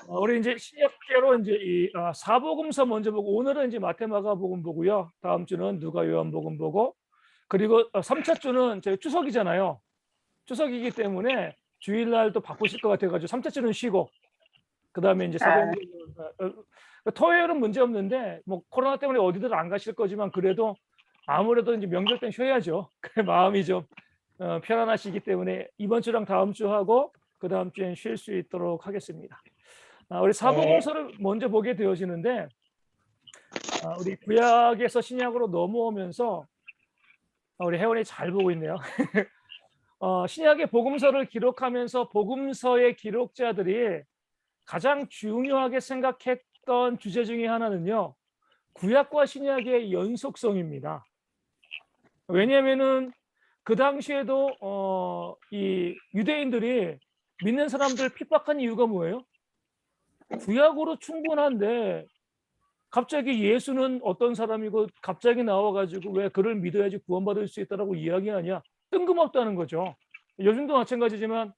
우리 이제 신약계로 이제 이 사복음서 먼저 보고 오늘은 이제 마태마가복음 보고요. 다음 주는 누가 요한복음 보고 그리고 3차 주는 저희 추석이잖아요. 추석이기 때문에 주일날도 바쁘실 것 같아가지고 3차 주는 쉬고 그다음에 이제 아, 사도행전 토요일은 문제 없는데 뭐 코로나 때문에 어디든 안 가실 거지만 그래도 아무래도 이제 명절 땐 쉬어야죠. 그 마음이 좀 편안하시기 때문에 이번 주랑 다음 주 하고 그 다음 주엔 쉴 수 있도록 하겠습니다. 우리 네. 사복음서를 먼저 보게 되어지는데 우리 구약에서 신약으로 넘어오면서 우리 혜원이 잘 보고 있네요. 신약의 복음서를 기록하면서 복음서의 기록자들이 가장 중요하게 생각했던 주제 중에 하나는요. 구약과 신약의 연속성입니다. 왜냐하면은 그 당시에도 이 유대인들이 믿는 사람들 핍박한 이유가 뭐예요? 구약으로 충분한데 갑자기 예수는 어떤 사람이고 갑자기 나와가지고 왜 그를 믿어야지 구원받을 수 있다라고 이야기하냐? 뜬금없다는 거죠. 요즘도 마찬가지지만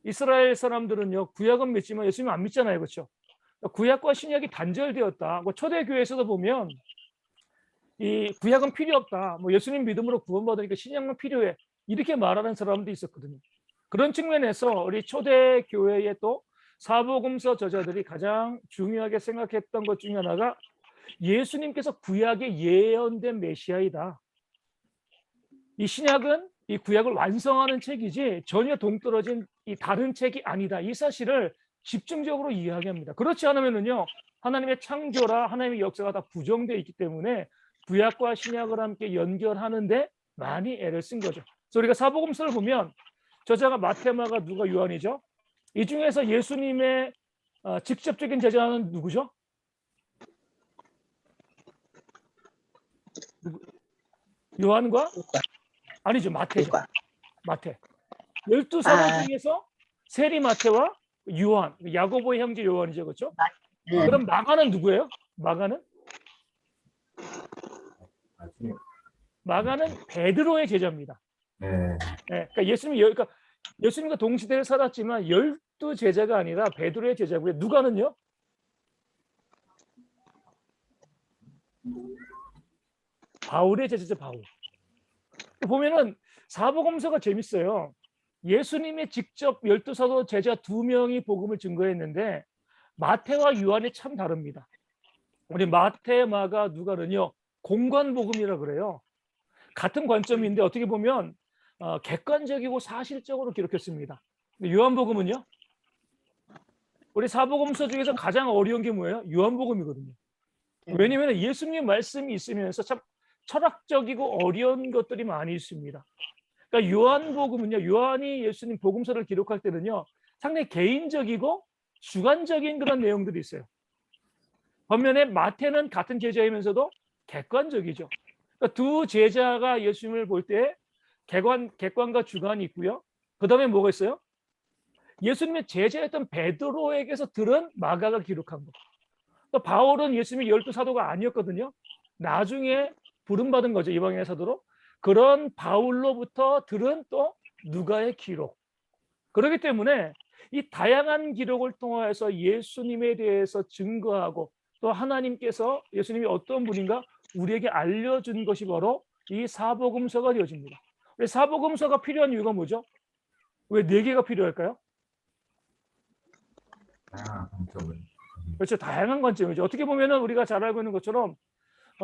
이스라엘 사람들은요 구약은 믿지만 예수님 안 믿잖아요, 그렇죠? 구약과 신약이 단절되었다. 뭐 초대교회에서도 보면 이 구약은 필요 없다. 뭐 예수님 믿음으로 구원받으니까 신약만 필요해. 이렇게 말하는 사람도 있었거든요. 그런 측면에서 우리 초대교회의 또 사복음서 저자들이 가장 중요하게 생각했던 것 중에 하나가 예수님께서 구약에 예언된 메시아이다. 이 신약은 이 구약을 완성하는 책이지 전혀 동떨어진 이 다른 책이 아니다. 이 사실을 집중적으로 이야기합니다. 그렇지 않으면요 하나님의 창조라 하나님의 역사가 다 부정되어 있기 때문에 구약과 신약을 함께 연결하는데 많이 애를 쓴 거죠. 그래서 우리가 사복음서를 보면 저자가 마태마가 누가 요한이죠. 이 중에서 예수님의 직접적인 제자는 누구죠? 요한과 누가, 아니죠, 마태죠. 누가. 마태. 12사도 아, 중에서 세리 마태와 요한, 야고보의 형제 요한이죠, 그렇죠? 음, 그럼 마가는 누구예요? 마가는 마가는 베드로의 제자입니다. 네. 네, 그러니까 예수님과 동시대를 살았지만 12제자가 아니라 베드로의 제자고요. 누가는요? 바울의 제자죠, 바울. 보면은 사복음서가 재밌어요. 예수님이 직접 12사도 제자 2명이 복음을 증거했는데 마태와 요한이 참 다릅니다. 우리 마태, 마가, 누가는요 공관복음이라 그래요. 같은 관점인데 어떻게 보면 객관적이고 사실적으로 기록했습니다. 요한복음은요 우리 사복음서 중에서 가장 어려운 게 뭐예요? 요한복음이거든요. 왜냐하면 예수님의 말씀이 있으면서 참 철학적이고 어려운 것들이 많이 있습니다. 그러니까 요한복음은요 요한이 예수님 복음서를 기록할 때는요 상당히 개인적이고 주관적인 그런 내용들이 있어요. 반면에 마태는 같은 제자이면서도 객관적이죠. 그러니까 두 제자가 예수님을 볼 때 객관과 주관이 있고요. 그 다음에 뭐가 있어요? 예수님의 제자였던 베드로에게서 들은 마가가 기록한 거. 또 바울은 예수님의 12사도가 아니었거든요. 나중에 부름받은 거죠. 이방인의 사도로. 그런 바울로부터 들은 또 누가의 기록. 그렇기 때문에 이 다양한 기록을 통해서 예수님에 대해서 증거하고 또 하나님께서 예수님이 어떤 분인가 우리에게 알려준 것이 바로 이 사복음서가 되어집니다. 사복음서가 필요한 이유가 뭐죠? 왜 4개가 필요할까요? 그렇죠. 다양한 관점이죠. 어떻게 보면은 우리가 잘 알고 있는 것처럼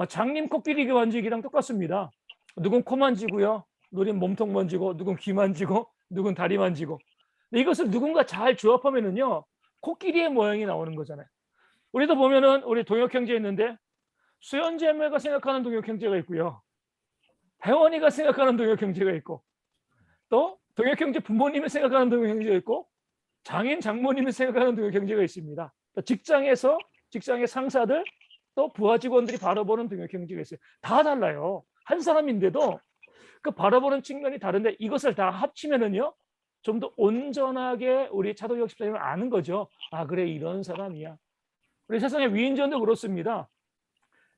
장님 코끼리 만지기랑 똑같습니다. 누군 코 만지고요. 누군 몸통 만지고 누군 귀 만지고 누군 다리 만지고 이것을 누군가 잘 조합하면은요 코끼리의 모양이 나오는 거잖아요. 우리도 보면은 우리 동혁 형제 있는데 수연제매가 생각하는 동혁 형제가 있고요. 혜원이가 생각하는 동혁 형제가 있고 또 동혁 형제 부모님이 생각하는 동혁 형제가 있고 장인 장모님이 생각하는 동혁 형제가 있습니다. 직장의 상사들 또 부하 직원들이 바라보는 동혁 형제가 있어요. 다 달라요. 한 사람인데도 그 바라보는 측면이 다른데 이것을 다 합치면은요 좀 더 온전하게 우리 차도혁 집사님을 아는 거죠. 아 그래 이런 사람이야. 우리 세상의 위인전도 그렇습니다.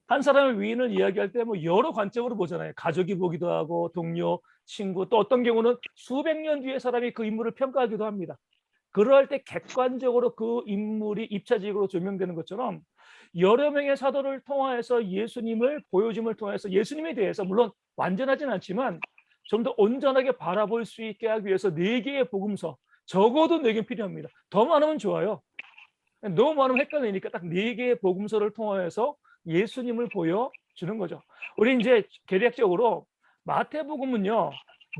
한 사람의 위인을 이야기할 때 뭐 여러 관점으로 보잖아요. 가족이 보기도 하고 동료, 친구 또 어떤 경우는 수백 년 뒤에 사람이 그 인물을 평가하기도 합니다. 그럴 때 객관적으로 그 인물이 입차직으로 조명되는 것처럼 여러 명의 사도를 통하여서 예수님을 보여줌을 통해서 예수님에 대해서 물론 완전하진 않지만 좀 더 온전하게 바라볼 수 있게 하기 위해서 4개의 복음서, 적어도 4개 필요합니다. 더 많으면 좋아요. 너무 많으면 헷갈리니까 딱 4개의 복음서를 통하여서 예수님을 보여주는 거죠. 우리 이제 계략적으로 마태복음은요,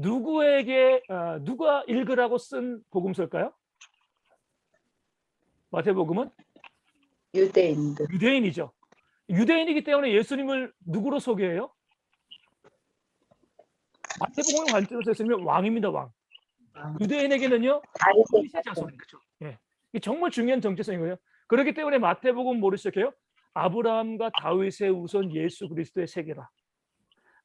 누가 읽으라고 쓴 복음서일까요? 마태복음은 유대인들. 유대인이죠. 유대인이기 때문에 예수님을 누구로 소개해요? 마태복음의 관점에서 예수님은 왕입니다, 왕. 유대인에게는요, 다윗의 자손. 그렇죠. 예. 이게 정말 중요한 정체성이거든요. 그렇기 때문에 마태복음 뭐로 시작해요? 아브라함과 다윗의 우선 예수 그리스도의 세계라.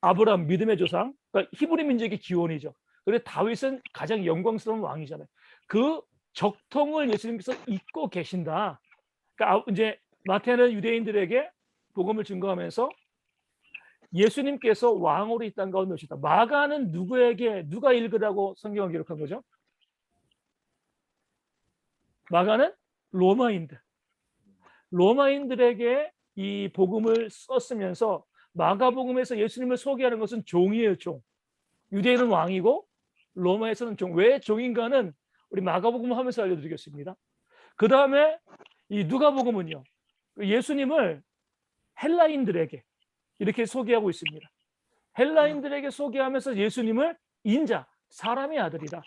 아브라함 믿음의 조상, 그러니까 히브리 민족의 기원이죠. 그런데 다윗은 가장 영광스러운 왕이잖아요. 그 적통을 예수님께서 잇고 계신다. 그러니까 이제 마태는 유대인들에게 복음을 증거하면서 예수님께서 왕으로 이 땅 가운데 오시다. 마가는 누가 읽으라고 성경을 기록한 거죠? 마가는 로마인들에게 이 복음을 썼으면서 마가복음에서 예수님을 소개하는 것은 종이에요, 종. 유대인은 왕이고 로마에서는 종. 왜 종인가는 우리 마가복음 하면서 알려드리겠습니다. 그 다음에 이 누가복음은요, 예수님을 헬라인들에게 이렇게 소개하고 있습니다. 헬라인들에게 소개하면서 예수님을 인자, 사람의 아들이다.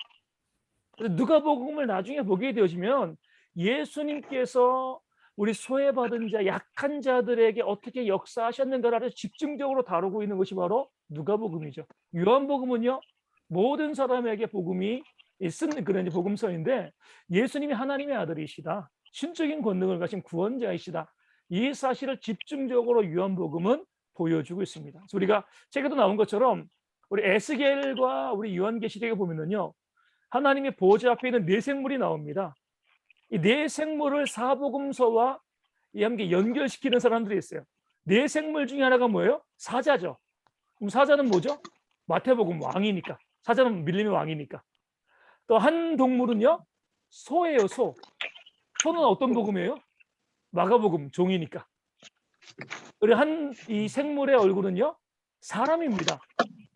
누가복음을 나중에 보게 되어지면 예수님께서 우리 소외받은 자, 약한 자들에게 어떻게 역사하셨는가를 집중적으로 다루고 있는 것이 바로 누가복음이죠. 요한복음은요, 모든 사람에게 복음이 쓴 그런 복음서인데 예수님이 하나님의 아들이시다. 신적인 권능을 가진 구원자이시다. 이 사실을 집중적으로 요한복음은 보여주고 있습니다. 그래서 우리가 책에도 나온 것처럼 우리 에스겔과 우리 요한계시록에 보면은요, 하나님의 보좌 앞에 있는 4생물이 나옵니다. 이 4생물을 사복음서와 함께 연결시키는 사람들이 있어요. 4생물 중에 하나가 뭐예요? 사자죠. 그럼 사자는 뭐죠? 마태복음 왕이니까. 사자는 밀림의 왕이니까. 또 한 동물은요, 소예요, 소. 소는 어떤 복음이에요? 마가복음, 종이니까. 그리고 이 생물의 얼굴은요, 사람입니다.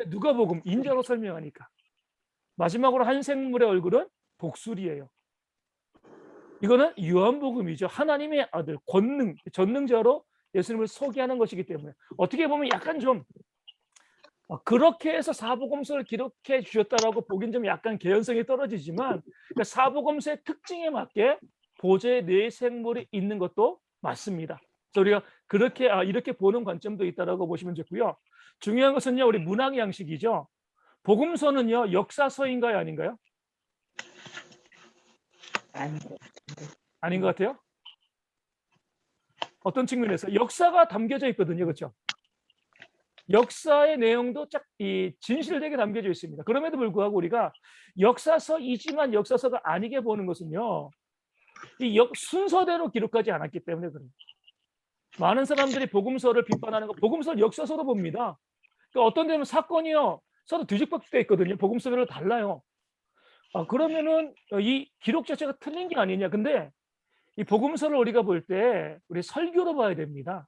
누가복음, 인자로 설명하니까. 마지막으로 한 생물의 얼굴은 독수리예요. 이거는 요한복음이죠. 하나님의 아들, 권능, 전능자로 예수님을 소개하는 것이기 때문에 어떻게 보면 약간 좀 그렇게 해서 사복음서를 기록해 주셨다라고 보긴 좀 약간 개연성이 떨어지지만, 그러니까 사복음서의 특징에 맞게 보좌의 4생물이 있는 것도 맞습니다. 그래서 우리가 그렇게 이렇게 보는 관점도 있다라고 보시면 좋고요. 중요한 것은요, 우리 문학 양식이죠. 복음서는요, 역사서인가요, 아닌가요? 아닌 것 같아요. 어떤 측면에서 역사가 담겨져 있거든요, 그렇죠? 역사의 내용도 진실되게 담겨져 있습니다. 그럼에도 불구하고 우리가 역사서이지만 역사서가 아니게 보는 것은요, 순서대로 기록하지 않았기 때문에 그래요. 많은 사람들이 복음서를 비판하는 거, 복음서를 역사서로 봅니다. 그러니까 어떤 데는 사건이요, 서로 뒤집박돼 있거든요. 복음서별로 달라요. 그러면은 이 기록 자체가 틀린 게 아니냐. 근데 이 복음서를 우리가 볼 때 우리 설교로 봐야 됩니다.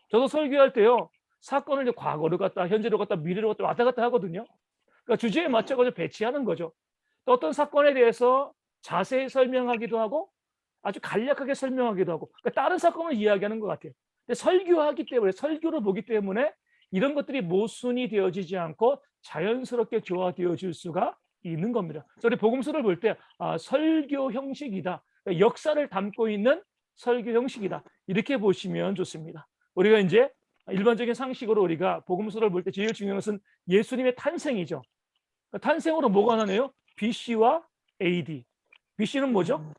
저도 설교할 때요, 사건을 이제 과거로 갔다 현재로 갔다 미래로 갔다 왔다 갔다 하거든요. 그러니까 주제에 맞춰가지고 배치하는 거죠. 또 어떤 사건에 대해서 자세히 설명하기도 하고 아주 간략하게 설명하기도 하고, 그러니까 다른 사건을 이야기하는 것 같아요. 근데 설교하기 때문에, 설교로 보기 때문에 이런 것들이 모순이 되어지지 않고 자연스럽게 조화되어질 수가 있는 겁니다. 그래서 우리 복음서를 볼 때 설교 형식이다. 그러니까 역사를 담고 있는 설교 형식이다. 이렇게 보시면 좋습니다. 우리가 이제 일반적인 상식으로 우리가 복음서를 볼 때 제일 중요한 것은 예수님의 탄생이죠. 그러니까 탄생으로 뭐가 나네요? BC와 AD. BC는 뭐죠?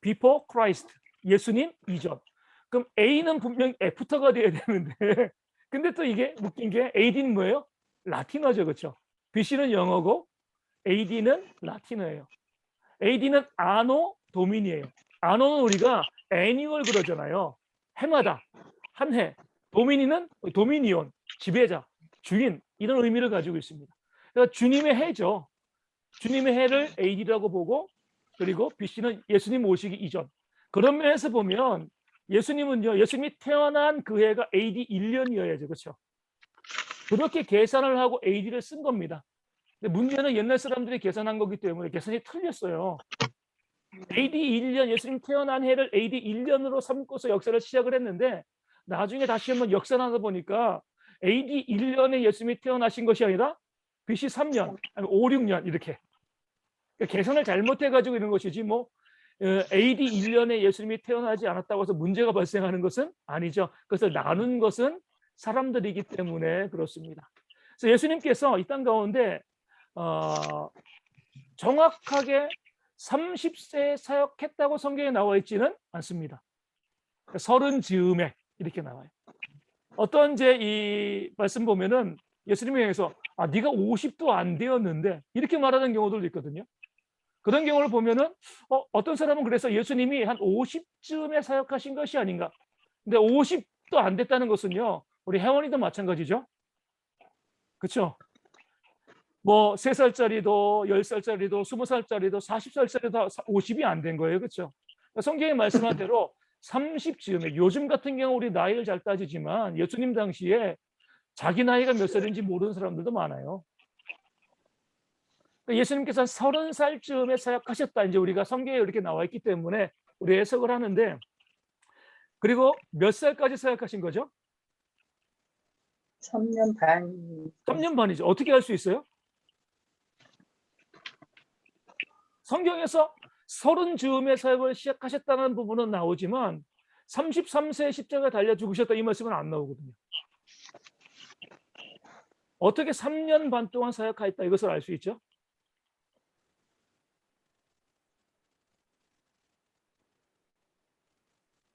Before Christ. 예수님 이전. 그럼 A는 분명 애프터가 돼야 되는데 근데 또 이게 웃긴 게 AD는 뭐예요? 라틴어죠, 그렇죠? BC는 영어고 AD는 라틴어예요. AD는 아노 도미니예요. 아노는 우리가 애니얼 그러잖아요. 해마다, 한 해. 도미니는 도미니온, 지배자, 주인, 이런 의미를 가지고 있습니다. 그러니까 주님의 해죠. 주님의 해를 AD라고 보고 그리고 BC는 예수님 오시기 이전. 그런 면에서 보면 예수님은요. 예수님이 태어난 그 해가 AD 1년이어야죠. 그렇죠? 그렇게 계산을 하고 AD를 쓴 겁니다. 근데 문제는 옛날 사람들이 계산한 거기 때문에 계산이 틀렸어요. AD 1년 예수님 태어난 해를 AD 1년으로 삼고서 역사를 시작을 했는데 나중에 다시 한번 역산하다 보니까 AD 1년에 예수님이 태어나신 것이 아니라 BC 3년, 아니 5, 6년 이렇게 그러니까 계산을 잘못해가지고 이런 것이지 뭐 AD 1년에 예수님이 태어나지 않았다고 해서 문제가 발생하는 것은 아니죠. 그것을 나눈 것은 사람들이기 때문에 그렇습니다. 그래서 예수님께서 이 땅 가운데 정확하게 30세에 사역했다고 성경에 나와 있지는 않습니다. 30 즈음에 이렇게 나와요. 어떤 이제 이 말씀 보면은 예수님에 의해서 네가 50도 안 되었는데 이렇게 말하는 경우들도 있거든요. 그런 경우를 보면은 어떤 사람은 그래서 예수님이 한 50쯤에 사역하신 것이 아닌가. 근데 50도 안 됐다는 것은요. 우리 혜원이도 마찬가지죠. 그렇죠? 뭐 3살짜리도 10살짜리도 20살짜리도 40살짜리도 50이 안 된 거예요. 그렇죠? 성경이 말씀한 대로 30쯤에 요즘 같은 경우 우리 나이를 잘 따지지만 예수님 당시에 자기 나이가 몇 살인지 모르는 사람들도 많아요. 예수님께서 30살쯤에 사역하셨다. 이제 우리가 성경에 이렇게 나와 있기 때문에 우리 해석을 하는데 그리고 몇 살까지 사역하신 거죠? 3년 반. 3년 반이죠. 어떻게 할 수 있어요? 성경에서 30즈음에 사역을 시작하셨다는 부분은 나오지만 33세에 십자가에 달려 죽으셨다 이 말씀은 안 나오거든요. 어떻게 3년 반 동안 사역하였다 이것을 알 수 있죠?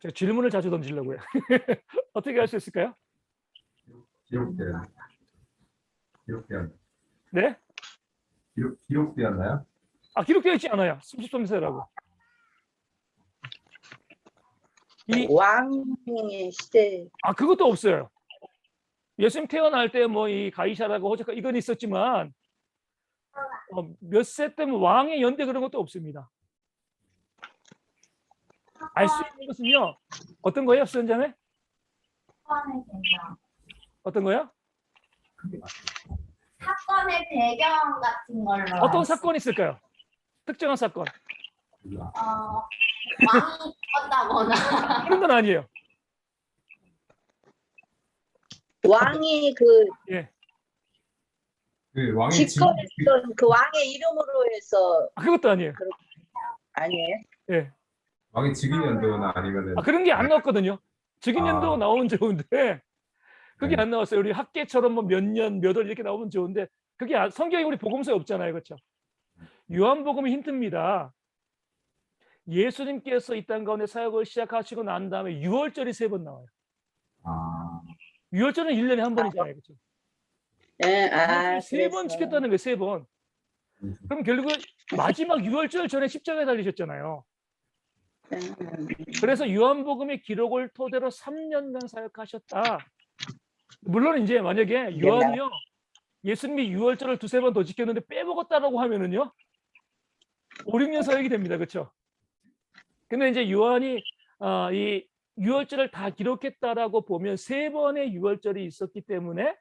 제가 질문을 자주 던지려고요. 어떻게 할 수 있을까요? 기록되었나요? 네? 기록되었나요? 기록되어 있지 않아요. 33세라고. 왕의 시대. 그것도 없어요. 예수님 태어날 때 뭐 이 가이사라고 호적가 이건 있었지만 몇 세 때면 왕의 연대 그런 것도 없습니다. 알 수 있는 것은요. 어떤 거예요, 수연자매? 어떤 거요? 사건의 배경 같은 걸로. 어떤 사건이 있을까요? 특정한 사건. 왕이 죽었다거나. 그런 건 아니에요. 왕이 예. 그 왕이 집권했던 그 왕의 이름으로 해서. 그것도 아니에요. 아니에요? 예. 왕이 즉위 연도나 아니면은 그런 게 안 나왔거든요. 즉위년도 나오면 좋은데 그게 안 나왔어요. 우리 학계처럼 뭐 몇 년, 몇 월 이렇게 나오면 좋은데 그게 성경에 우리 복음서에 없잖아요. 그렇죠? 요한복음이 힌트입니다. 예수님께서 이 땅 가운데 사역을 시작하시고 난 다음에 6월절이 3번 나와요. 6월절은 1년에 한 번이잖아요. 그렇죠? 네, 3번 지켰다는 거예요. 3번. 그럼 결국은 마지막 6월절 전에 십자가에 달리셨잖아요. 그래서 요한복음의 기록을 토대로 3년간 사역하셨다. 물론 이제 만약에 요한이요 예수님이 6월절을 2-3번 더 지켰는데 빼먹었다라고 하면은요 5, 6년 사역이 됩니다. 그렇죠? 근데 이제 요한이 이 6월절을 다 기록했다라고 보면 3번의 6월절이 있었기 때문에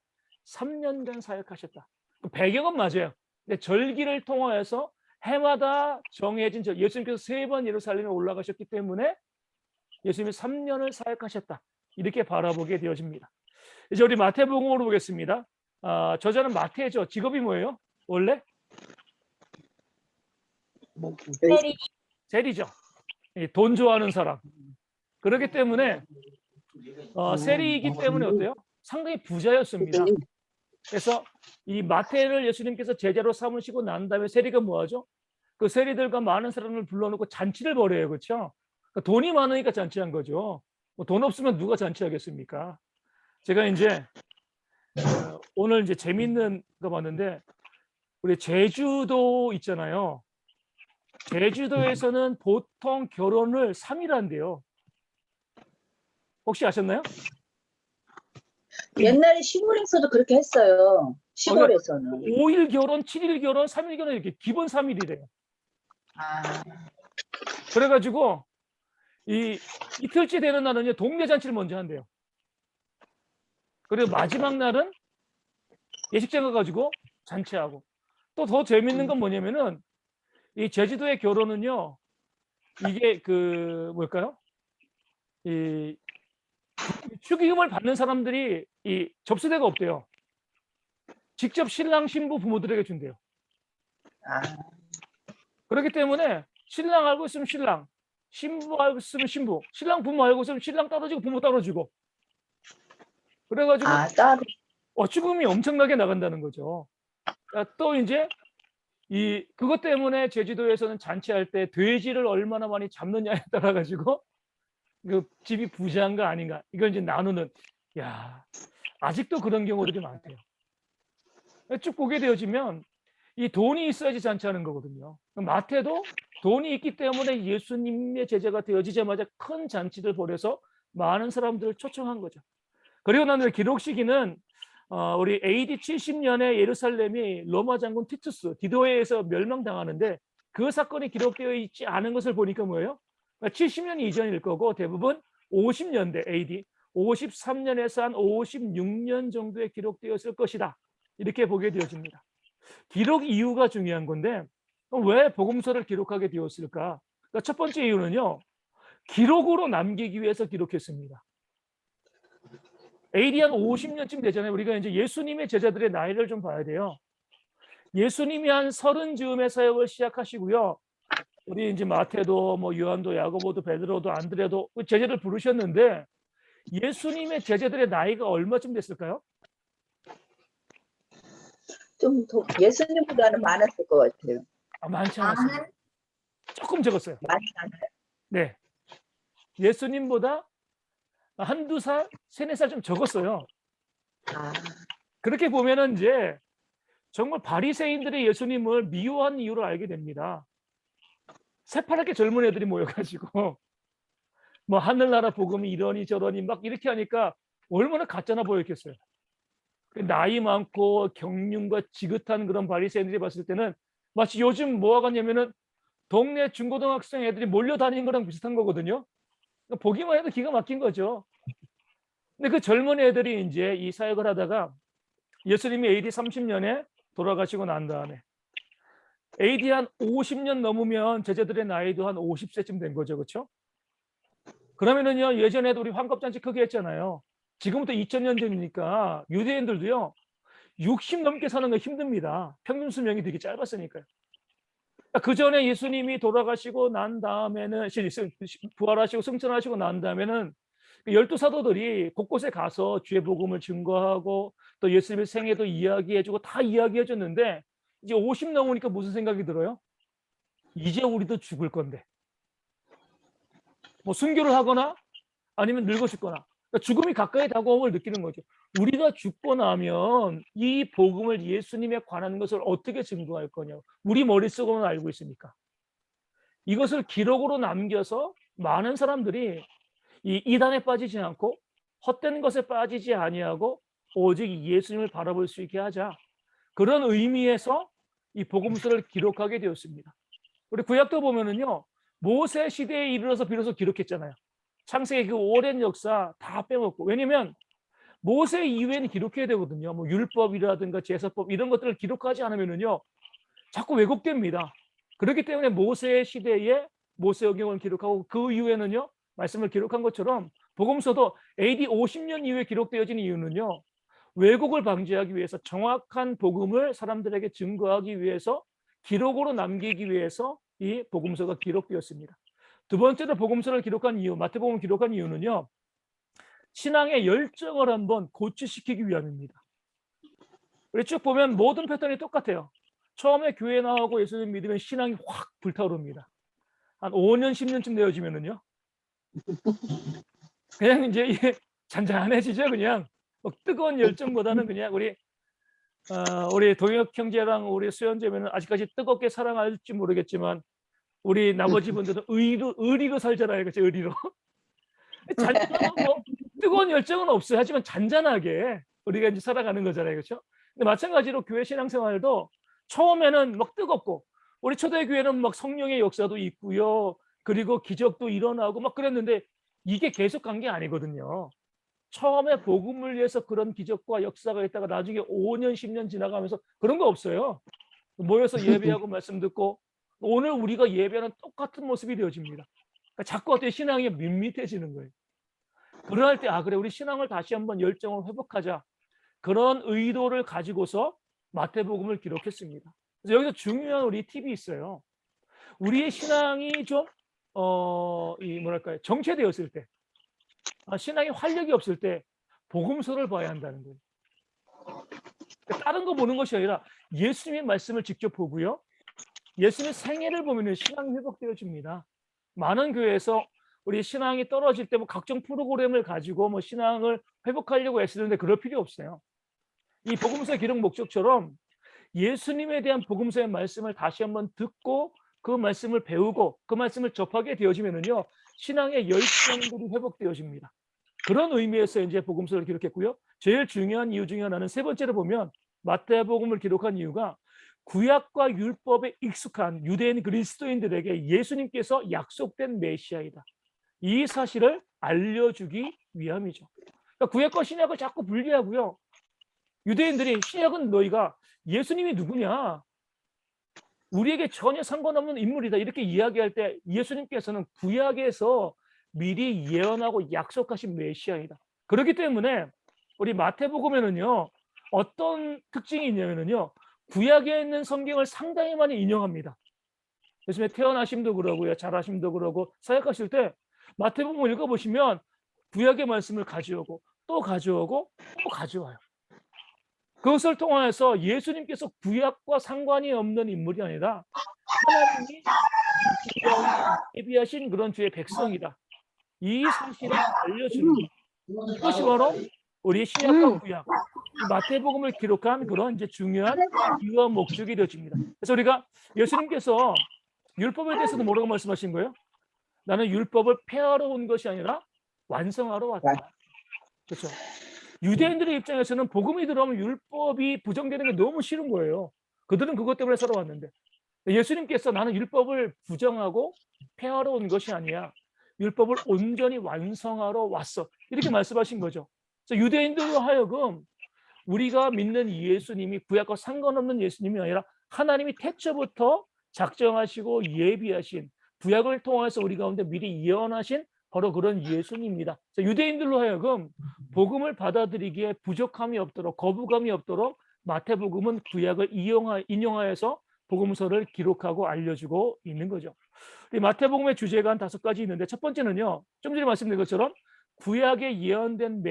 3년간 사역하셨다. 배경은 맞아요. 근데 절기를 통하여서 해마다 정해진 예수님께서 3번 예루살렘에 올라가셨기 때문에 예수님이 3년을 사역하셨다. 이렇게 바라보게 되어집니다. 이제 우리 마태복음으로 보겠습니다. 저자는 마태죠. 직업이 뭐예요? 원래? 세리죠. 돈 좋아하는 사람. 그렇기 때문에 세리이기 때문에 어때요? 상당히 부자였습니다. 그래서 이 마태를 예수님께서 제자로 삼으시고 난 다음에 세리가 뭐하죠? 그 세리들과 많은 사람을 불러놓고 잔치를 벌여요. 그렇죠? 그러니까 돈이 많으니까 잔치한 거죠. 돈 없으면 누가 잔치하겠습니까? 제가 이제 오늘 이제 재밌는 거 봤는데 우리 제주도 있잖아요. 제주도에서는 보통 결혼을 3일 한대요. 혹시 아셨나요? 옛날에 시골에서도 그렇게 했어요. 시골에서는. 5일 결혼, 7일 결혼, 3일 결혼 이렇게 기본 3일이래요. 아, 그래가지고 이틀째 되는 날은요 동네 잔치를 먼저 한대요. 그리고 마지막 날은 예식장 가가지고 잔치하고. 또 더 재밌는 건 뭐냐면은 이 제주도의 결혼은요 이게 그 뭘까요? 이 축의금을 받는 사람들이 이 접수대가 없대요. 직접 신랑 신부 부모들에게 준대요. 아, 그렇기 때문에 신랑 알고 있으면 신랑, 신부 알고 있으면 신부, 신랑 부모 알고 있으면 신랑 떨어지고 부모 떨어지고. 그래가지고 따로. 축의금이 엄청나게 나간다는 거죠. 또 이제 그것 때문에 제주도에서는 잔치할 때 돼지를 얼마나 많이 잡느냐에 따라 가지고 그 집이 부자인가 아닌가 이걸 이제 나누는. 야, 아직도 그런 경우들이 많대요. 쭉 보게 되어지면 이 돈이 있어야지 잔치하는 거거든요. 마태도 돈이 있기 때문에 예수님의 제자가 되어지자마자 큰 잔치를 벌여서 많은 사람들을 초청한 거죠. 그리고 난 후에 기록 시기는 우리 AD 70년에 예루살렘이 로마 장군 티투스 디도에 의해서 멸망당하는데 그 사건이 기록되어 있지 않은 것을 보니까 뭐예요? 70년 이전일 거고 대부분 50년대 AD 53년에서 한 56년 정도에 기록되었을 것이다. 이렇게 보게 되어집니다. 기록 이유가 중요한 건데 왜 복음서를 기록하게 되었을까? 그러니까 첫 번째 이유는요. 기록으로 남기기 위해서 기록했습니다. AD 한 50년쯤 되잖아요. 우리가 이제 예수님의 제자들의 나이를 좀 봐야 돼요. 예수님이 한 30즈음에 사역을 시작하시고요. 우리 이제 마태도 뭐 요한도 야고보도 베드로도 안드레도 제자들 부르셨는데 예수님의 제자들의 나이가 얼마쯤 됐을까요? 좀 더 예수님보다는 많았을 것 같아요. 많지 않았습니다. 조금 적었어요. 많이 않아요? 네. 예수님보다 한두 살, 세네 살 좀 적었어요. 아, 그렇게 보면은 이제 정말 바리새인들이 예수님을 미워한 이유를 알게 됩니다. 새파랗게 젊은 애들이 모여가지고 뭐 하늘나라 복음이 이러니 저러니 막 이렇게 하니까 얼마나 가짜나 보였겠어요. 나이 많고 경륜과 지긋한 그런 바리새인들이 봤을 때는 마치 요즘 뭐가 같냐면은 동네 중고등학생 애들이 몰려다니는 거랑 비슷한 거거든요. 보기만 해도 기가 막힌 거죠. 근데 그 젊은 애들이 이제 이 사역을 하다가 예수님이 AD 30년에 돌아가시고 난 다음에 AD 한 50년 넘으면 제자들의 나이도 한 50세쯤 된 거죠. 그렇죠? 그러면은요, 예전에도 우리 환갑잔치 크게 했잖아요. 지금부터 2000년 전이니까 유대인들도요. 60 넘게 사는 거 힘듭니다. 평균 수명이 되게 짧았으니까요. 그 전에 예수님이 돌아가시고 난 다음에는 부활하시고 승천하시고 난 다음에는 12사도들이 곳곳에 가서 주의 복음을 증거하고 또 예수님의 생애도 이야기해주고 다 이야기해줬는데 이제 50 넘으니까 무슨 생각이 들어요? 이제 우리도 죽을 건데 뭐 순교를 하거나 아니면 늙어 죽거나 그러니까 죽음이 가까이 다가옴을 느끼는 거죠. 우리가 죽고 나면 이 복음을 예수님에 관한 것을 어떻게 증거할 거냐. 우리 머릿속으로는 알고 있으니까. 이것을 기록으로 남겨서 많은 사람들이 이 이단에 빠지지 않고 헛된 것에 빠지지 아니하고 오직 예수님을 바라볼 수 있게 하자. 그런 의미에서 이 복음서를 기록하게 되었습니다. 우리 구약도 보면은요. 모세 시대에 이르러서 비로소 기록했잖아요. 창세기 그 오랜 역사 다 빼먹고. 왜냐면 모세 이후에는 기록해야 되거든요. 뭐 율법이라든가 제사법 이런 것들을 기록하지 않으면은요. 자꾸 왜곡됩니다. 그렇기 때문에 모세 시대에 모세오경을 기록하고 그 이후에는요. 말씀을 기록한 것처럼 복음서도 AD 50년 이후에 기록되어진 이유는요. 왜곡을 방지하기 위해서 정확한 복음을 사람들에게 증거하기 위해서 기록으로 남기기 위해서 이 복음서가 기록되었습니다. 두 번째로 복음서를 기록한 이유, 마태복음을 기록한 이유는요. 신앙의 열정을 한번 고취시키기 위함입니다. 우리 쭉 보면 모든 패턴이 똑같아요. 처음에 교회 나오고 예수님 믿으면 신앙이 확 불타오릅니다. 한 5년, 10년쯤 되어지면은요. 그냥 이제 잔잔해지죠. 그냥 뜨거운 열정보다는 그냥 우리 동혁 형제랑 우리 수연제면은 아직까지 뜨겁게 사랑할지 모르겠지만 우리 나머지 분들은 의리로 살잖아요. 그렇죠? 의리로. 뭐 뜨거운 열정은 없어요. 하지만 잔잔하게 우리가 이제 살아가는 거잖아요. 그렇죠? 근데 마찬가지로 교회 신앙생활도 처음에는 막 뜨겁고 우리 초대교회는 막 성령의 역사도 있고요. 그리고 기적도 일어나고 막 그랬는데 이게 계속 간 게 아니거든요. 처음에 복음을 위해서 그런 기적과 역사가 있다가 나중에 5년, 10년 지나가면서 그런 거 없어요. 모여서 예배하고 말씀 듣고 오늘 우리가 예배하는 똑같은 모습이 되어집니다. 그러니까 자꾸 어떻게 신앙이 밋밋해지는 거예요. 그럴 때 그래 우리 신앙을 다시 한번 열정을 회복하자. 그런 의도를 가지고서 마태복음을 기록했습니다. 그래서 여기서 중요한 우리 팁이 있어요. 우리의 신앙이 좀 정체되었을 때, 신앙의 활력이 없을 때 복음서를 봐야 한다는 거예요. 그러니까 다른 거 보는 것이 아니라 예수님의 말씀을 직접 보고요. 예수님의 생애를 보면 신앙이 회복되어집니다. 많은 교회에서 우리 신앙이 떨어질 때 뭐 각종 프로그램을 가지고 뭐 신앙을 회복하려고 애쓰는데 그럴 필요 없어요. 이 복음서 기록 목적처럼 예수님에 대한 복음서의 말씀을 다시 한번 듣고 그 말씀을 배우고 그 말씀을 접하게 되어지면은요 신앙의 열정들이 회복되어집니다. 그런 의미에서 이제 복음서를 기록했고요. 제일 중요한 이유 중에 하나는 세 번째로 보면 마태복음을 기록한 이유가 구약과 율법에 익숙한 유대인 그리스도인들에게 예수님께서 약속된 메시아이다. 이 사실을 알려주기 위함이죠. 그러니까 구약과 신약을 자꾸 분리하고요. 유대인들이 신약은 너희가 예수님이 누구냐? 우리에게 전혀 상관없는 인물이다. 이렇게 이야기할 때 예수님께서는 구약에서 미리 예언하고 약속하신 메시아이다. 그렇기 때문에 우리 마태복음에는요. 어떤 특징이 있냐면요. 구약에 있는 성경을 상당히 많이 인용합니다. 예수님의 태어나심도 그러고요. 자라심도 그러고 사역하실 때 마태복음 읽어보시면 구약의 말씀을 가져오고 또 가져오고 또 가져와요. 그것을 통해서 예수님께서 구약과 상관이 없는 인물이 아니라 하나님이 예비하신 그런 주의 백성이다. 이 사실을 알려주는 것. 이것이 바로 우리 신약과 구약, 마태복음을 기록한 그런 이제 중요한 이유와 목적이 되어집니다. 그래서 우리가 예수님께서 율법에 대해서도 뭐라고 말씀하신 거예요? 나는 율법을 폐하러 온 것이 아니라 완성하러 왔다. 그렇죠? 유대인들의 입장에서는 복음이 들어오면 율법이 부정되는 게 너무 싫은 거예요. 그들은 그것 때문에 살아왔는데 예수님께서 나는 율법을 부정하고 폐하러 온 것이 아니야. 율법을 온전히 완성하러 왔어. 이렇게 말씀하신 거죠. 그래서 유대인들로 하여금 우리가 믿는 예수님이 구약과 상관없는 예수님이 아니라 하나님이 태초부터 작정하시고 예비하신 구약을 통해서 우리 가운데 미리 예언하신 바로 그런 예수님입니다. 유대인들로 하여금 복음을 받아들이기에 부족함이 없도록 거부감이 없도록 마태복음은 구약을 인용하여서 복음서를 기록하고 알려주고 있는 거죠. 이 마태복음의 주제가 한 5가지 있는데 첫 번째는요. 좀 전에 말씀드린 것처럼 구약에 예언된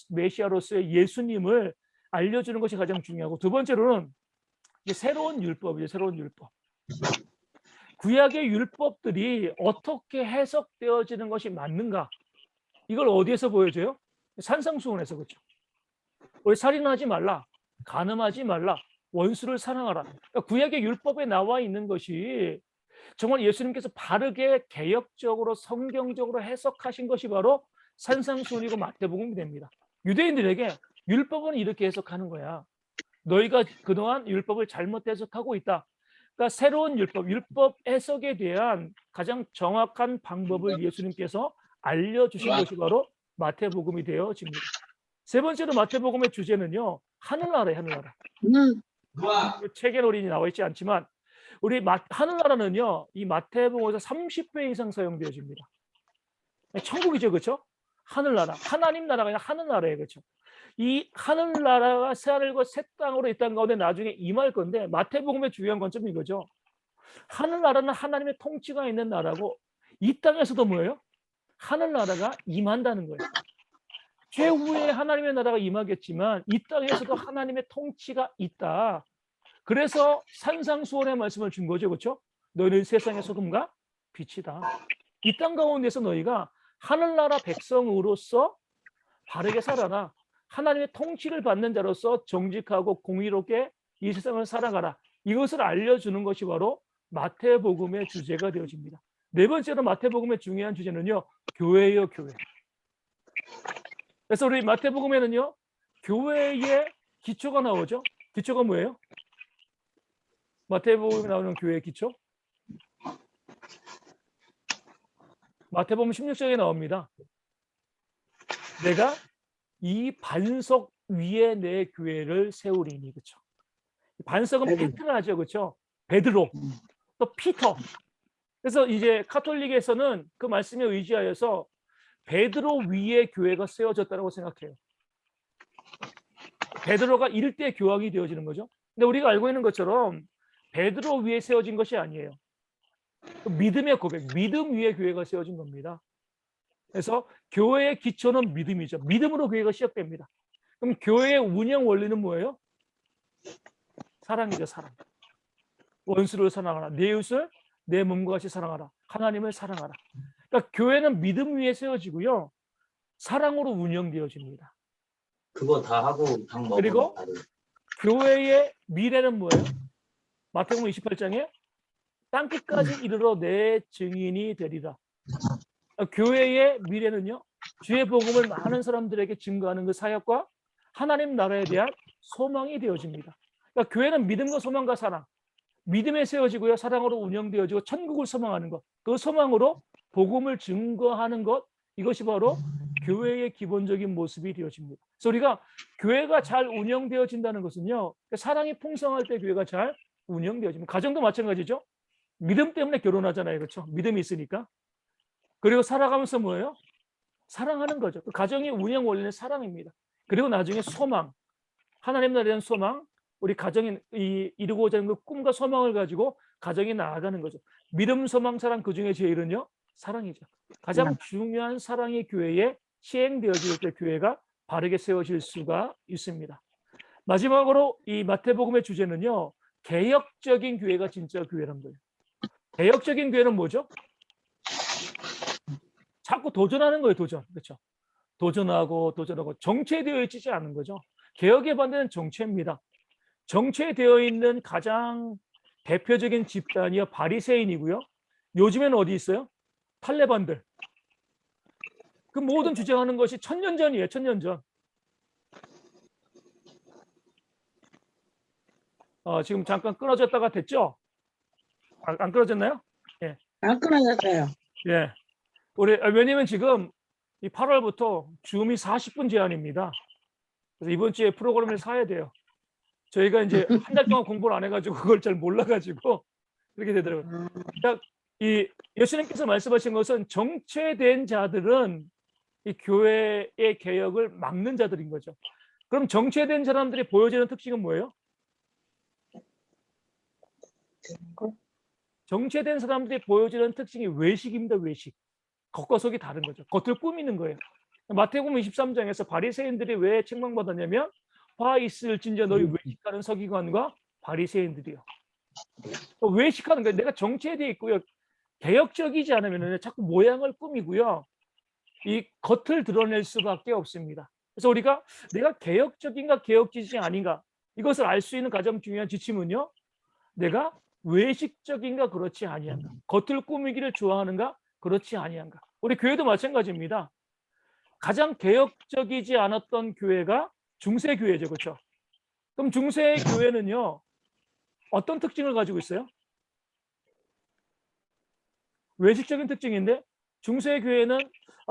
메시아로서의 예수님을 알려주는 것이 가장 중요하고 두 번째로는 새로운 율법이죠. 새로운 율법. 구약의 율법들이 어떻게 해석되어지는 것이 맞는가? 이걸 어디에서 보여줘요? 산상수훈에서. 그렇죠. 우리 살인하지 말라, 간음하지 말라, 원수를 사랑하라. 그러니까 구약의 율법에 나와 있는 것이 정말 예수님께서 바르게 개혁적으로 성경적으로 해석하신 것이 바로 산상수훈이고 마태복음이 됩니다. 유대인들에게 율법은 이렇게 해석하는 거야. 너희가 그동안 율법을 잘못 해석하고 있다. 그러니까 새로운 율법 해석에 대한 가장 정확한 방법을 예수님께서 알려주신 것이 바로 마태복음이 되어집니다. 세 번째로 마태복음의 주제는요. 하늘나라예요. 하늘나라. 책에는 나와 있지 않지만 우리 하늘나라는요. 이 마태복음에서 30배 이상 사용되어집니다. 천국이죠. 그렇죠? 하늘나라. 하나님 나라가 아니라 하늘나라예요. 그렇죠? 이 하늘나라가 새하늘과 새 땅으로 이 땅 가운데 나중에 임할 건데 마태복음의 중요한 관점이 이거죠. 하늘나라는 하나님의 통치가 있는 나라고 이 땅에서도 뭐예요? 하늘나라가 임한다는 거예요. 최후에 하나님의 나라가 임하겠지만 이 땅에서도 하나님의 통치가 있다. 그래서 산상수훈의 말씀을 준 거죠. 그렇죠? 너희는 세상의 소금과 빛이다. 이 땅 가운데서 너희가 하늘나라 백성으로서 바르게 살아라. 하나님의 통치를 받는 자로서 정직하고 공의롭게 이 세상을 살아가라. 이것을 알려주는 것이 바로 마태복음의 주제가 되어집니다. 네 번째로 마태복음의 중요한 주제는요. 교회예요. 교회. 그래서 우리 마태복음에는요. 교회의 기초가 나오죠. 기초가 뭐예요? 마태복음에 나오는 교회의 기초? 마태복음 16장에 나옵니다. 내가 이 반석 위에 내 교회를 세우리니. 그렇죠? 반석은 베드로. 페트라죠. 그렇죠? 베드로, 또 피터. 그래서 이제 카톨릭에서는 그 말씀에 의지하여서 베드로 위에 교회가 세워졌다고 생각해요. 베드로가 일대 교황이 되어지는 거죠. 근데 우리가 알고 있는 것처럼 베드로 위에 세워진 것이 아니에요. 믿음의 고백, 믿음 위에 교회가 세워진 겁니다. 그래서 교회의 기초는 믿음이죠. 믿음으로 교회가 시작됩니다. 그럼 교회의 운영 원리는 뭐예요? 사랑이죠, 사랑. 원수를 사랑하라. 내 이웃을 내 몸과 같이 사랑하라. 하나님을 사랑하라. 그러니까 교회는 믿음 위에 세워지고요. 사랑으로 운영되어집니다. 그거 다 하고 당 먹으면 그리고 바로. 교회의 미래는 뭐예요? 마태복음 28장에 땅 끝까지 이르러 내 증인이 되리라. 교회의 미래는요, 주의 복음을 많은 사람들에게 증거하는 그 사역과 하나님 나라에 대한 소망이 되어집니다. 그러니까 교회는 믿음과 소망과 사랑, 믿음에 세워지고요, 사랑으로 운영되어지고 천국을 소망하는 것, 그 소망으로 복음을 증거하는 것, 이것이 바로 교회의 기본적인 모습이 되어집니다. 그래서 우리가 교회가 잘 운영되어진다는 것은요, 사랑이 풍성할 때 교회가 잘 운영되어집니다. 가정도 마찬가지죠. 믿음 때문에 결혼하잖아요. 그렇죠? 믿음이 있으니까. 그리고 살아가면서 뭐예요? 사랑하는 거죠. 그 가정의 운영 원리는 사랑입니다. 그리고 나중에 소망, 하나님 나라에 대한 소망, 우리 가정이 이루고자 하는 그 꿈과 소망을 가지고 가정이 나아가는 거죠. 믿음, 소망, 사랑, 그 중에 제일은요, 사랑이죠. 가장 중요한 사랑이 교회에 시행되어질 때 교회가 바르게 세워질 수가 있습니다. 마지막으로 이 마태복음의 주제는요, 개혁적인 교회가 진짜 교회란 거예요. 개혁적인 교회는 뭐죠? 자꾸 도전하는 거예요, 도전. 그렇죠? 도전하고 정체되어 있지 않은 거죠. 개혁의 반대는 정체입니다. 정체되어 있는 가장 대표적인 집단이 바리새인이고요. 요즘에는 어디 있어요? 탈레반들. 그 모든 주장하는 것이 1000년 전이에요. 1000년 전. 지금 잠깐 끊어졌다가 됐죠? 안 끊어졌나요? 예. 안 끊어졌어요. 예. 왜냐면 지금 이 8월부터 줌이 40분 제한입니다. 그래서 이번 주에 프로그램을 사야 돼요. 저희가 이제 한 달 동안 공부를 안 해가지고 그걸 잘 몰라가지고 그렇게 되더라고요. 이 예수님께서 말씀하신 것은 정체된 자들은 이 교회의 개혁을 막는 자들인 거죠. 그럼 정체된 사람들이 보여지는 특징은 뭐예요? 정체된 사람들이 보여지는 특징이 외식입니다. 외식. 겉과 속이 다른 거죠. 겉을 꾸미는 거예요. 마태복음 23장에서 바리새인들이 왜 책망받았냐면 화 있을진저 너희 외식하는 서기관과 바리새인들이요. 외식하는 거예요. 내가 정체되어 있고요. 개혁적이지 않으면 자꾸 모양을 꾸미고요. 이 겉을 드러낼 수밖에 없습니다. 그래서 우리가 내가 개혁적인가 개혁적이지 아닌가 이것을 알 수 있는 가장 중요한 지침은요. 내가 외식적인가 그렇지 아니한가. 겉을 꾸미기를 좋아하는가 그렇지 아니한가. 우리 교회도 마찬가지입니다. 가장 개혁적이지 않았던 교회가 중세교회죠. 그렇죠? 그럼 중세교회는요. 어떤 특징을 가지고 있어요? 외식적인 특징인데 중세교회는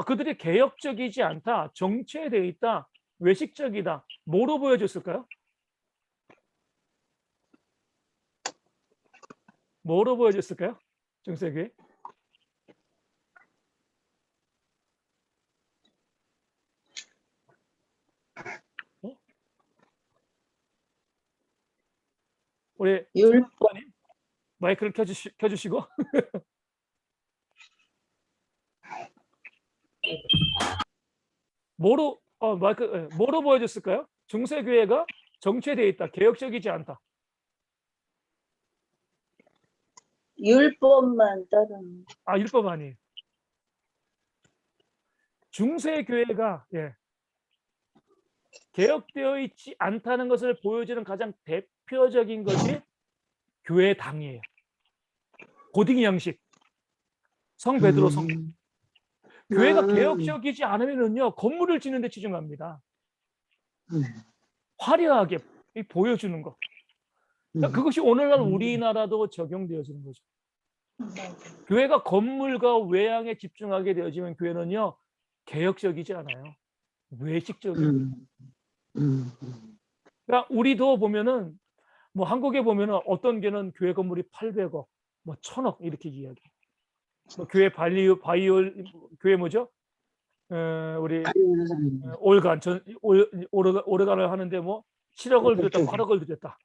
그들이 개혁적이지 않다. 정체되어 있다. 외식적이다. 뭐로 보여줬을까요? 뭐로 보여줬을까요? 중세교회? 우리 율법님 마이크를 켜주시고 뭐로 보여줬을까요? 중세교회가 정체되어 있다. 개혁적이지 않다. 율법만 따르는. 율법 아니에요. 중세교회가 개혁되어 있지 않다는 것을 보여주는 가장 대표적인 것이 교회당이에요. 고딩 양식, 성 베드로 성. 교회가 개혁적이지 않으면요 건물을 짓는 데 치중합니다. 화려하게 이 보여주는 거. 그러니까 그것이 오늘날 우리나라도 적용되어지는 거죠. 교회가 건물과 외양에 집중하게 되어지면 교회는요 개혁적이지 않아요. 외식적이에요. 그러니까 우리도 보면은 뭐 한국에 보면은 어떤 교회는 교회 건물이 800억, 뭐 1000억 이렇게 이야기. 뭐 교회 바이올 교회 뭐죠? 우리 올간 오르간을 하는데 뭐 7억을 들였다, 8억을 들였다.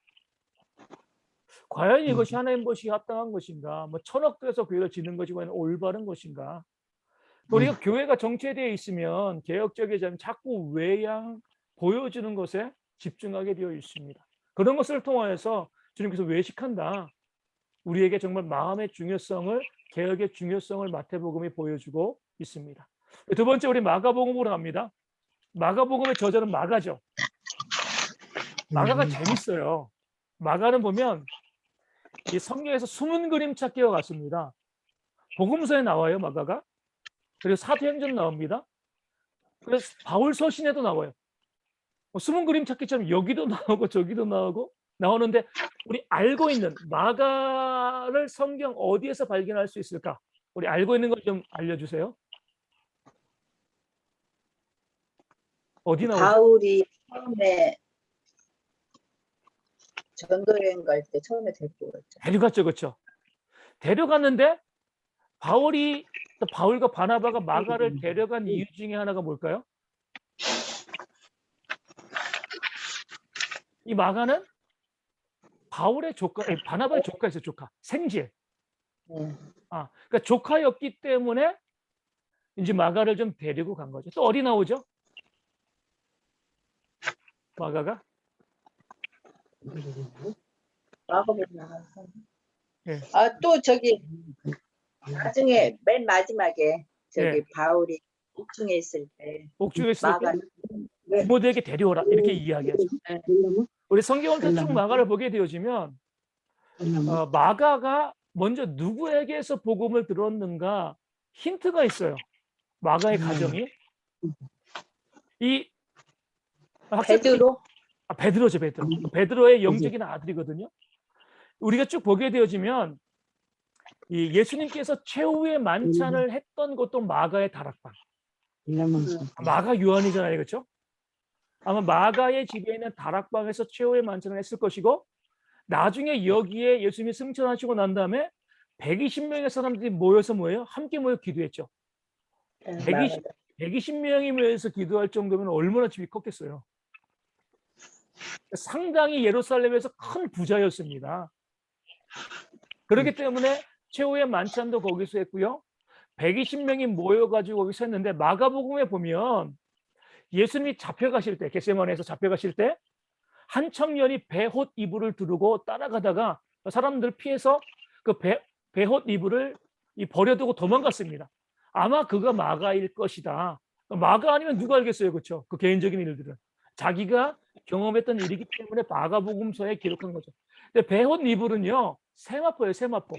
과연 이것이 하나님 것이 합당한 것인가? 뭐 1000억 들여서 교회를 짓는 것이 과연 올바른 것인가? 우리가 교회가 정체되어 있으면 개혁적이지 않으면 자꾸 외양 보여주는 것에 집중하게 되어 있습니다. 그런 것을 통하여서 주님께서 외식한다. 우리에게 정말 마음의 중요성을 개혁의 중요성을 마태복음이 보여주고 있습니다. 두 번째 우리 마가복음으로 갑니다. 마가복음의 저자는 마가죠. 마가가 재밌어요. 마가는 보면 이 성경에서 숨은 그림 찾기와 같습니다. 복음서에 나와요, 마가가. 그리고 사도행전 나옵니다. 그래서 바울 서신에도 나와요. 숨은 그림 찾기처럼 여기도 나오고 저기도 나오는데 우리 알고 있는 마가를 성경 어디에서 발견할 수 있을까? 우리 알고 있는 걸 좀 알려주세요. 어디 나오죠? 바울이 처음에 전도여행 갈 때 처음에 데리고 갔죠. 데려갔죠, 그렇죠? 데려갔는데 바울과 바나바가 마가를 데려간 이유 중에 하나가 뭘까요? 이 마가는 바울의 조카, 바나바의 조카였어요, 조카. 생제. 그러니까 조카였기 때문에 이제 마가를 좀 데리고 간 거죠. 또 어디 나오죠? 마가가? 예. 또 저기 나중에 맨 마지막에 저기 예. 바울이 옥중에 있을 때 옥중에 있을 때 마가는 디모데에게 데려오라 이렇게 이야기하죠. 우리 성경을 대충 마가를 보게 되어지면 마가가 먼저 누구에게서 복음을 들었는가 힌트가 있어요. 마가의 가정이 이 베드로 베드로죠, 베드로. 베드로의 영적인 아들이거든요. 우리가 쭉 보게 되어지면 이 예수님께서 최후의 만찬을 했던 것도 마가의 다락방. 마가 요한이잖아요, 그렇죠? 아마 마가의 집에 있는 다락방에서 최후의 만찬을 했을 것이고 나중에 여기에 예수님이 승천하시고 난 다음에 120명의 사람들이 모여서 뭐예요? 함께 모여 기도했죠. 120명이 모여서 기도할 정도면 얼마나 집이 컸겠어요. 상당히 예루살렘에서 큰 부자였습니다. 그렇기 때문에 최후의 만찬도 거기서 했고요. 120명이 모여가지고 거기서 했는데 마가복음에 보면 예수님이 잡혀가실 때 겟세마네에서 잡혀가실 때 한 청년이 배옷 이불을 두르고 따라가다가 사람들 피해서 그 배옷 이불을 버려두고 도망갔습니다. 아마 그가 마가일 것이다. 마가 아니면 누가 알겠어요, 그렇죠? 그 개인적인 일들은 자기가 경험했던 일이기 때문에 마가복음서에 기록한 거죠. 근데 배옷 이불은요 세마포예요, 세마포.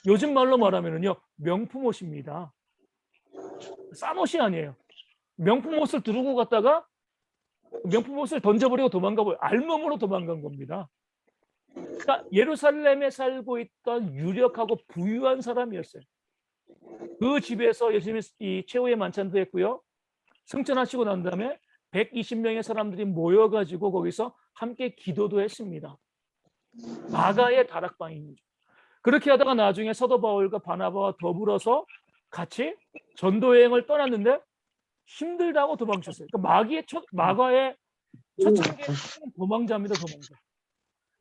요즘 말로 말하면은요 명품 옷입니다. 싼 옷이 아니에요. 명품 옷을 두르고 갔다가 명품 옷을 던져버리고 도망가버려 알몸으로 도망간 겁니다. 그러니까 예루살렘에 살고 있던 유력하고 부유한 사람이었어요. 그 집에서 예수님이 이 최후의 만찬도 했고요. 승천하시고 난 다음에 120명의 사람들이 모여가지고 거기서 함께 기도도 했습니다. 마가의 다락방입니다. 그렇게 하다가 나중에 사도 바울과 바나바와 더불어서 같이 전도여행을 떠났는데 힘들다고 도망쳤어요. 그러니까 마가의 초창기에 도망자입니다, 도망자.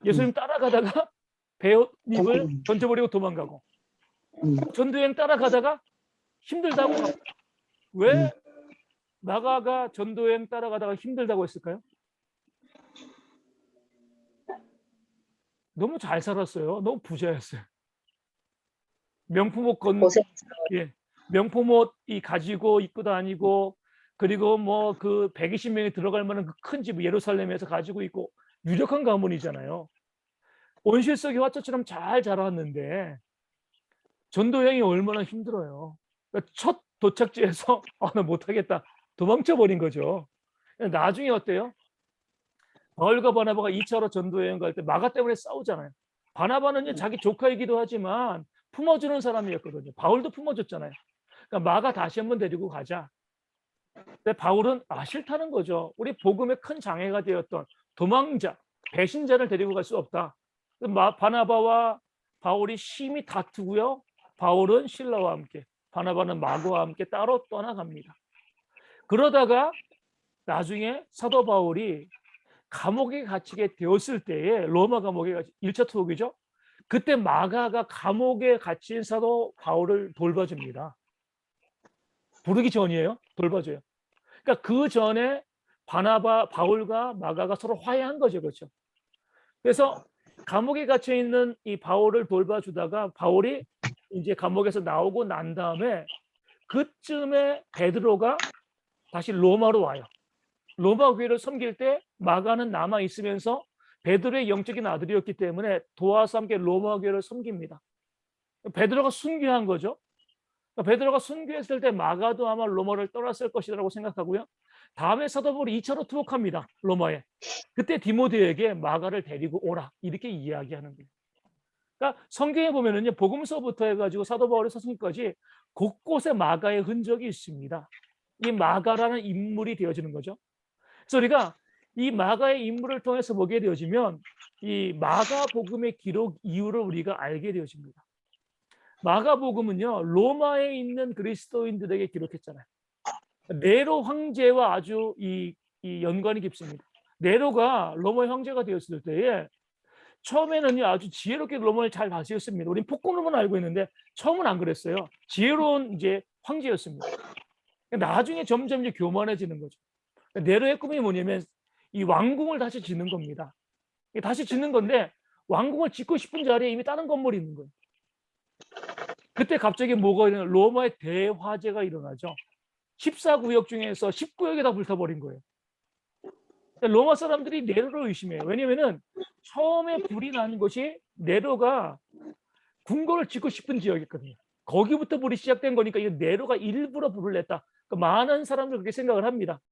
예수님 따라가다가 배옷잎을 던져버리고 도망가고 전도여행 따라가다가 힘들다고 가고. 왜 마가가 전도여행 따라가다가 힘들다고 했을까요? 너무 잘 살았어요. 너무 부자였어요. 명품 옷 명품 옷이 가지고 입고 다니고 그리고 뭐 그 120명이 들어갈 만한 그 큰 집 예루살렘에서 가지고 있고 유력한 가문이잖아요. 온실 속의 화초처럼 잘 자랐는데 전도여행이 얼마나 힘들어요. 그러니까 첫 도착지에서 나 못하겠다 도망쳐 버린 거죠. 나중에 어때요? 바울과 바나바가 2차로 전도 여행 갈 때 마가 때문에 싸우잖아요. 바나바는 자기 조카이기도 하지만 품어주는 사람이었거든요. 바울도 품어줬잖아요. 그러니까 마가 다시 한번 데리고 가자. 근데 바울은 싫다는 거죠. 우리 복음의 큰 장애가 되었던 도망자, 배신자를 데리고 갈 수 없다. 바나바와 바울이 심히 다투고요. 바울은 실라와 함께, 바나바는 마고와 함께 따로 떠나갑니다. 그러다가 나중에 사도 바울이 감옥에 갇히게 되었을 때에, 로마 감옥에 1차 투옥이죠. 그때 마가가 감옥에 갇힌 사도 바울을 돌봐줍니다. 부르기 전이에요. 돌봐줘요. 그러니까 그 전에 바울과 마가가 서로 화해한 거죠. 그렇죠. 그래서 감옥에 갇혀 있는 이 바울을 돌봐주다가 바울이 이제 감옥에서 나오고 난 다음에 그쯤에 베드로가 다시 로마로 와요. 로마 교회를 섬길 때 마가는 남아 있으면서 베드로의 영적인 아들이었기 때문에 도와서 함께 로마 교회를 섬깁니다. 베드로가 순교한 거죠. 베드로가 순교했을 때 마가도 아마 로마를 떠났을 것이라고 생각하고요. 다음에 사도 바울이 2차로 투옥합니다. 로마에. 그때 디모데에게 마가를 데리고 오라 이렇게 이야기하는 거예요. 그러니까 성경에 보면은요, 복음서부터 해가지고 사도 바울의 서신까지 곳곳에 마가의 흔적이 있습니다. 이 마가라는 인물이 되어지는 거죠. 그래서 우리가 이 마가의 인물을 통해서 보게 되어지면 이 마가복음의 기록 이유를 우리가 알게 되어집니다. 마가복음은요, 로마에 있는 그리스도인들에게 기록했잖아요. 네로 황제와 아주 이 연관이 깊습니다. 네로가 로마의 황제가 되었을 때에 처음에는요, 아주 지혜롭게 로마를 잘 다스렸습니다. 우린 폭군으로만 알고 있는데 처음은 안 그랬어요. 지혜로운 이제 황제였습니다. 나중에 점점 이제 교만해지는 거죠. 네로의 꿈이 뭐냐면 이 왕궁을 다시 짓는 겁니다. 다시 짓는 건데 왕궁을 짓고 싶은 자리에 이미 다른 건물이 있는 거예요. 그때 갑자기 뭐가 일어나요? 로마의 대화재가 일어나죠. 14구역 중에서 10구역이 다 불타버린 거예요. 로마 사람들이 네로를 의심해요. 왜냐면은 처음에 불이 나는 것이 네로가 궁궐을 짓고 싶은 지역이었거든요. 거기부터 불이 시작된 거니까 이거 네로가 일부러 불을 냈다. 그러니까 많은 사람들 그렇게 생각을 합니다.